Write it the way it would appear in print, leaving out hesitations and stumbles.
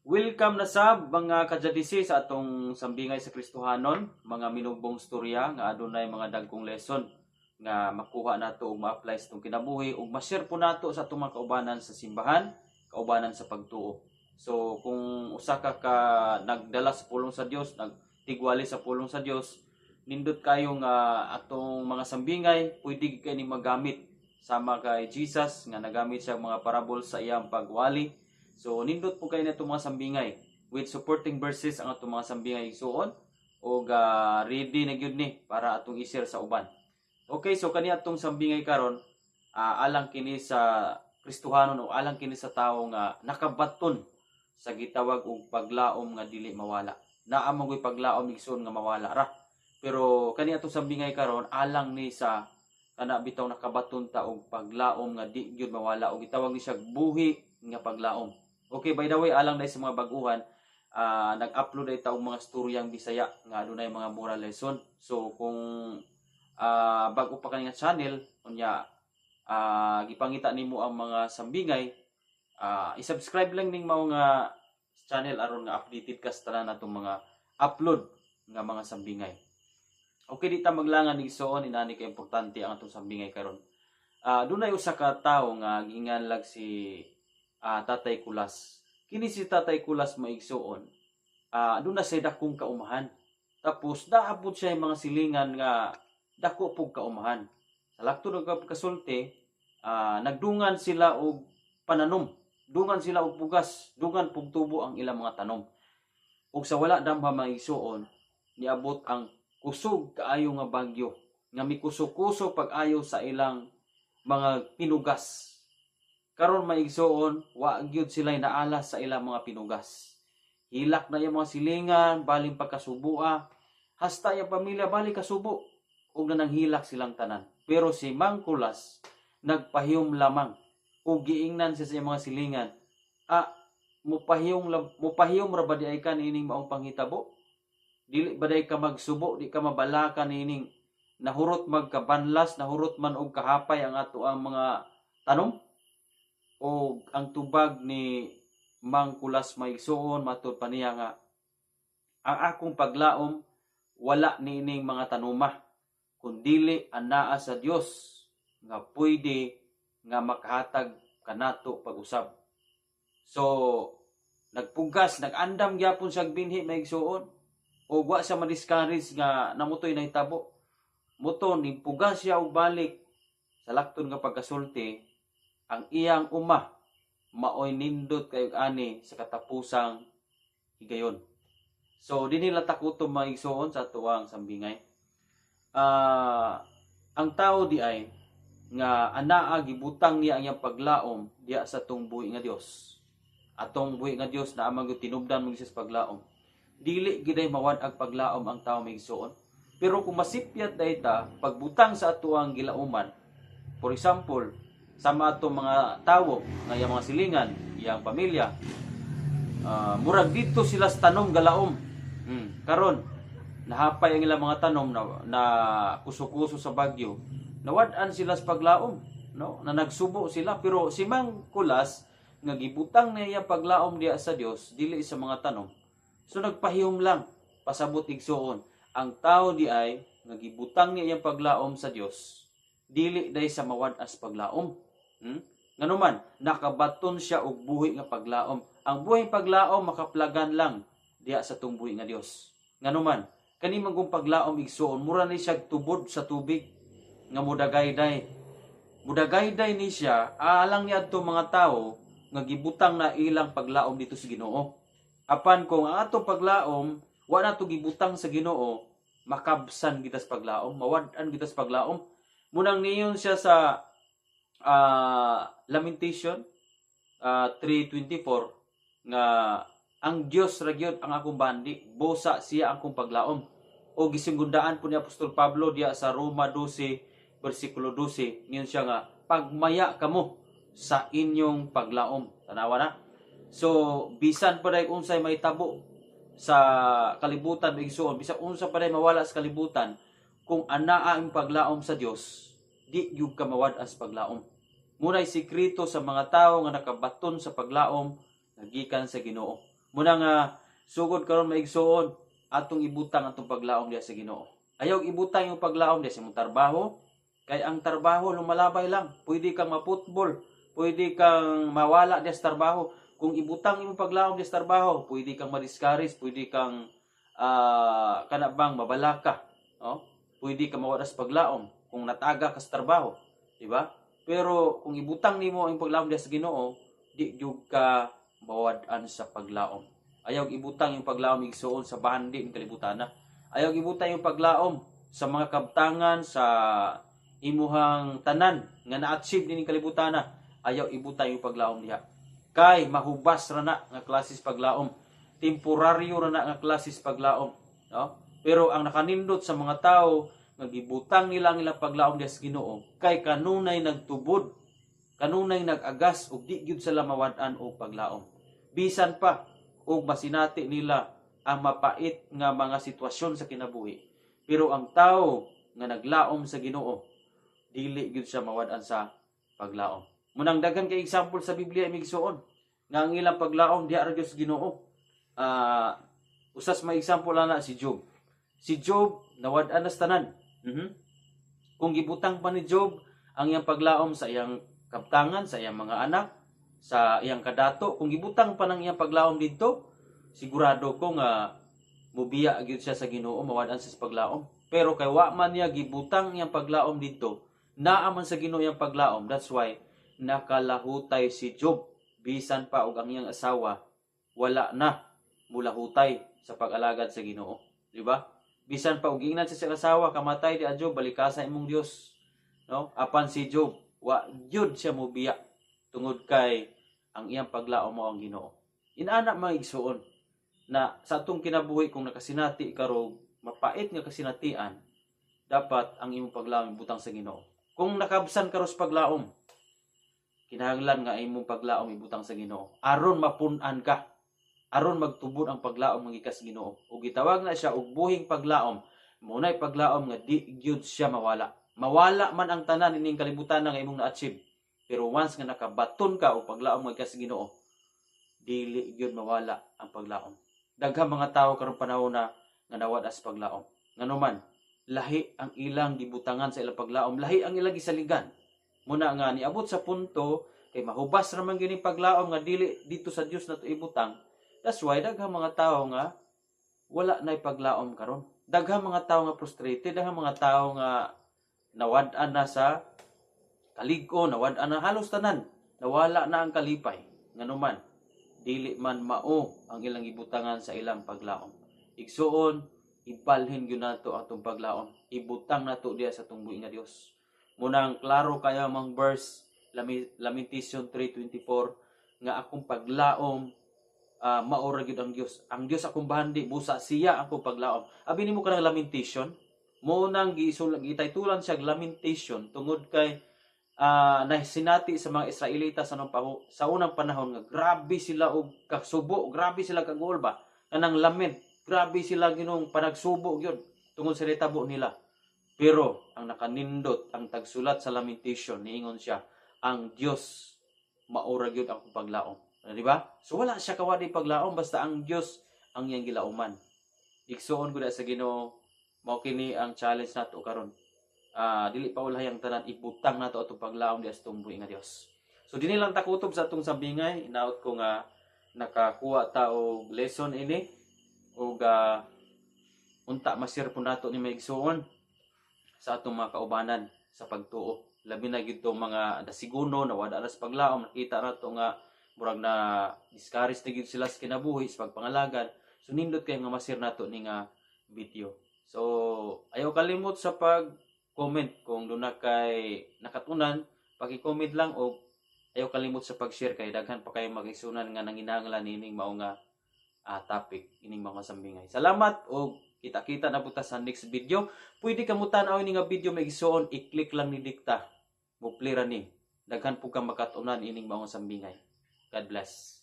Welcome na sab mga kadyadisi sa atong sambingay sa Kristohanon, mga minubong storya nga adunay mga dagkong lesson nga makuha nato ug ma-apply sa atong kinabuhi ug ma-share po nato sa atong mga kaubanan sa simbahan, kaubanan sa pagtuo. So kung usa ka nagdala sa pulong sa Dios, nagtigwali sa pulong sa Dios, nindot kayo nga atong mga sambingay pwede kay ni magamit sama kay Jesus nga nagamit siya mga parable sa iyang pagwali. So nindot po kayo na itong mga sambingay with supporting verses ang atong mga sambingay igsuon o ready na gyud ni para atong i-share sa uban. Okay, so kani atong sambingay karon alang kini sa Kristohanon o alang kini sa tawo nga nakabaton sa gitawag og paglaom nga dili mawala. Naa man gyud paglaom igsuon nga mawala ra. Pero kani atong sambingay karon alang ni sa kana bitaw nakabaton ta og paglaom nga di gyud mawala o gitawag ni siya buhi nga paglaom. Okay, by the way, alang dahil sa mga baguhan, nag-upload ay taong mga storyang Bisaya nga adunay mga moral lesson. So kung bago pa kanina channel, kunya gipangita nimo ang mga sambingay, i-subscribe lang ning mga channel aron nga updated ka sa tanan natong mga upload nga mga sambingay. Okay, di ta maglangan igsoon inani ka importante ang atong sambingay karon. Dunay usa ka tawo nga ginganlag si Tatay Kulas. Kini si Tatay Kulas maigsuon. Doon na siya dakong kaumahan. Tapos naabot siya yung mga silingan nga dako pug kaumahan. Sa lakto ng kasulti, nagdungan sila og pananom. Dungan sila og bugas, dungan pug tubo ang ilang mga tanom. Ug sa wala damha maigsuon, niabot ang kusog kaayo nga bagyo. Nga mikusog-kusog pag-ayo sa ilang mga pinugas. Karon maigsuon, wa gyud sila naalas sa ilang mga pinugas. Hilak na yung mga silingan, baling pagkasubua, hasta yung pamilya balik kasubo, ug nananghilak silang tanan. Pero si Mang Kulas, nagpahiyom lamang, ug giingnan siya sa mga silingan, mupahiyom ra ba di ay ka nining maong panghitabo? Dili ba day ka magsubo, di ka mabalakan nining nahurot magkabanlas, nahurot man og kahapay ang ato ang mga tanom? O ang tubag ni Mang Kulas maigsuon matud pa niya nga ang akong paglaom wala nining mga tanuma kundili anaa sa Dios nga pwede nga makahatag kanato pag-usab. So nagpugas, nagandam gyapon siya binhi maigsuon o wa siya ma-discourage nga namutoy na hitabo. Muton ni pugas siya og balik sa lakton nga pagkasulti. Ang iyang uma maoy nindot kayog ani sa katapusang higayon. So dinhi la takutom maigsuon sa tuwang sambingay. Ang tao di ay nga anaa gibutang niya ang iyang paglaom diya sa tong buhi nga Dios. Atong buhi nga Dios na amang tinubdan mo sa paglaom. Dili giday mawad-ag paglaom ang tao maigsuon. Pero kung masipyat dayta pagbutang sa atuang gilauman, for example, sama ato mga tawo nga iyang mga silingan, iyang pamilya, murag dito sila sa tanom galaom. Karon nahapay ang ilang mga tanom na kuso-kuso sa bagyo, nawad-an sila sa paglaom, no? Na nagsubo sila. Pero si Mang Kulas nga gibutang na iyang paglaom diya sa Dios dili sa mga tanom, so nagpahiyom lang pasabot igsuon ang tao di ay nga gibutang niya iyang paglaom sa Dios dili day sa mawad-as paglaom. Nganuman, nakabaton siya og buhi nga paglaom. Ang buhi paglaom makaplagan lang diya sa tung buhi nga Dios. Nganuman, kani man kung paglaom igsuon, mura ni siya tubod sa tubig nga mudagayday. Mudagayday ni siya alang ni adto mga tawo nga gibutang na ilang paglaom dito sa Ginoo. Apan kung ang atong paglaom wa na to gibutang sa Ginoo, makabsan kita sa paglaom, mawad-an kita sa paglaom. Munang niyon siya sa Lamentation 3:24 nga ang Dios ra gyud ang akong bandi, bosa siya ang akong paglaom. O gisinggundaan po ni Apostol Pablo diya sa Roma 12 versikulo 12, niyon siya nga pagmaya kamo sa inyong paglaom. Tanawa na. So bisan pa day unsay may tabo sa kalibutan igsuon, bisan unsa pa day mawala sa kalibutan, kung anaa ang paglaom sa Dios, di gyud ka mawad-as paglaom. Muna'y sikreto sa mga tao nga nakabaton sa paglaom nagikan sa Ginoo. Muna nga sugod karon maigsuon atong ibutang atong paglaom diha sa Ginoo. Ayaw ibutang yung paglaom diha sa imong trabaho, kay ang trabaho lumalabay lang. Pwede kang maputbol, pwede kang mawala diha sa trabaho. Kung ibutang imong paglaom diha sa trabaho, pwede kang ma-discourage, pwede kang kana bang mabalaka, no? Pwede ka mawala sa paglaom kung nataga ka sa trabaho, di ba? Pero kung ibutang nimo ang paglaom diha sa Ginoo, di jud ka mawad-an sa paglaom. Ayaw ibutang yung paglaom igsuon sa bandi ng kalibutan na. Ayaw ibutang yung paglaom sa mga kabtangan sa imuhang tanan nga na-achieve din ng kalibutan na. Ayaw ibutang yung paglaom diha. Kay mahubas ra na nga klases paglaom. Temporaryo ra na nga klases paglaom, no? Pero ang nakanindot sa mga tao nga gibutang nila ang ilang paglaom diha sa Ginoo kay kanunay nagtubod, kanunay nag-agas ug di gyud sila mawad-an og paglaom. Bisan pa ug masinati nila ang mapait nga mga sitwasyon sa kinabuhi. Pero ang tao nga naglaom sa Ginoo, dili gyud siya mawad-an sa paglaom. Munang daghan kay example sa Biblia migsuon nga ang ilang paglaom diha ra gyud sa Ginoo. Usas may example na si Job. Si Job nawad-an na sa tanan. Kung gibutang pa ni Job ang iyang paglaom sa iyang kabtangan, sa iyang mga anak, sa iyang kadato, kung gibutang pa ng iyang paglaom dito, sigurado ko nga mubiya gyud siya sa Ginoo, mawad-an siya sa paglaom. Pero kay wa man niya gibutang iyang paglaom dito, naa man sa Ginoo iyang paglaom. That's why nakalahutay si Job. Bisan pa og ang iyang asawa wala na mulahutay sa pag-alagad sa Ginoo, di ba? Bisan pa og ingnan sa asawa, kamatay di Job, balikasan imong Dios, no? Apan si Job wa gyud siya mobiya tungod kay ang iyang paglaom mao ang Ginoo. Inaana mga igsuon na sa atong kinabuhi kung nakasinati karo mapait nga kasinatian, dapat ang imong paglaom ibutang sa Ginoo. Kung nakabsan karo sa paglaom, kinahanglan nga imong paglaom ibutang sa Ginoo aron mapun-an ka, aron magtubod ang paglaom nga gikas Ginoo. Ug gitawag na siya og buhing paglaom. Munay paglaom nga di gyud siya mawala. Mawala man ang tanan ining kalibutan nga imong na-achieve, pero once nga nakabaton ka og paglaom nga gikas Ginoo, dili gyud mawala ang paglaom. Daghang mga tawo karon panahon na nga nawad as paglaom. Nganuman, lahi ang ilang gibutangan sa ilang paglaom, lahi ang ilang gisaligan. Muna nga niabot sa punto kay mahubas ra man gyud paglaom nga dili dito sa Dios nato ibutang. That's why daghang mga tao nga wala nay paglaom karon. Daghang mga tao nga frustrated, daghang mga tao nga nawad-an na sa kalig-o, nawad-an na halos tanan, nawala na ang kalipay. Nganuman, dili man mao ang ilang ibutangan sa ilang paglaom. Igsuon, ibalhin gyud nato atong paglaom. Ibutang nato diha sa atong buhi nga Dios. Munang klaro kaya mang verse Lamentation 3:24 nga akong paglaom maura gyud ang Dios. Ang Dios akong bahandi, busa siya akong paglaom. Abi nimo kanang lamentation, mo nang gitaytulan siya lamentation tungod kay nasinati sa mga Israelita sa unang panahon nga grabe sila og kasubo, grabe sila kagol ba kanang lament, grabe sila ginong panagsubo gyud tungod sa retabo nila. Pero ang nakanindot ang tagsulat sa lamentation niingon siya, ang Dios maura gyud akong paglaom. Di ba? So wala siya kawadi paglaom basta ang Dios ang iyang gilauman. Igsuon ko na sa Ginoo, mao kini ang challenge nato karon. Dili pa ulahay ang tanan, ibutang nato atong paglaom di atong buhi nga Dios. So dinhi lang takutob sa atong sambingay, inaot ko nga nakakuha ta og lesson ini ug unta ma-share po nato ni maigsuon sa atong mga kaubanan sa pagtuo. Labi na gid mga nasiguno nawada na sa paglaom, nakita nato nga murag na discourage na gid sila sa kinabuhi sa pagpangalagad. So nindot kay nga ma-share nato ni nga video. So ayaw kalimot sa pag-comment kung doon na kay nakatunan, paki-comment lang o ayaw kalimot sa pag-share kay daghan pa kayo mag-isunan nga nanginahanglan ining mao nga topic ining mga sambingay. Salamat o kita-kita na buta sa next video. Pwede ka mo tan-aw ini nga video maigsuon, i-click lang ni dikta. Mo play ra ni. Daghan po ka makatunan ining mga sambingay. God bless.